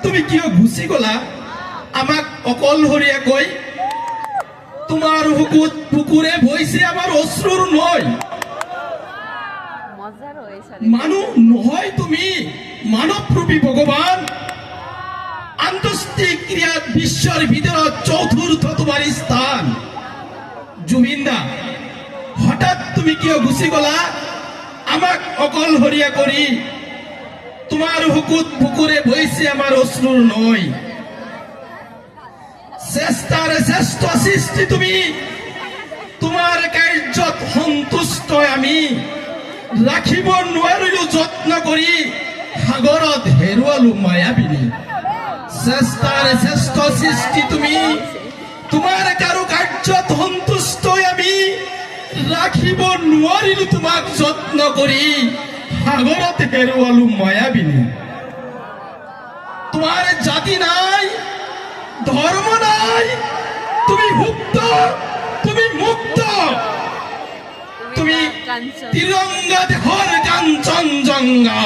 তুমি কিয় গুচি গলা আমাক অকলশৰীয়া কৈ? তোমাৰ বুকুৰে বৈছে আমাৰ অশ্ৰুৰ নৈ। মানুহ নহয় তুমি, মানৱৰূপী ভগৱান। আন্তষ্টিক ক্ৰিয়াত বিশ্বৰ ভিতৰত চতুৰ্থ তোমাৰ স্থান। জুবিন দা, হঠাৎ তুমি কিয় গুচি গলা আমাক অকলশৰীয়া কৰি? তোমাৰ বুকুৰে বৈছে আমাৰ অশ্ৰুৰ নৈ। শ্ৰেষ্ঠাৰে শ্ৰেষ্ঠ সৃষ্টি তুমি, তোমাৰ কাৰ্যত সন্তুষ্ট আমি। ৰাখিব নোৱাৰিলো যত্ন কৰি, সাগৰত হেৰুৱালো মায়াবিনী। শ্ৰেষ্ঠাৰে শ্ৰেষ্ঠ সৃষ্টি তুমি, তোমাৰ কাৰো কাৰ্যত সন্তুষ্ট আমি। ৰাখিব নোৱাৰিলো তোমাক যত্ন কৰি, সাগৰত হেৰুৱালো মায়াবিনী। তোমাৰ জাতি নাই, ধৰ্ম নাই, তুমি মুক্ত, তুমি মুক্ত। তুমি তিৰংগা দেশৰ কাঞ্চনজঙ্ঘা।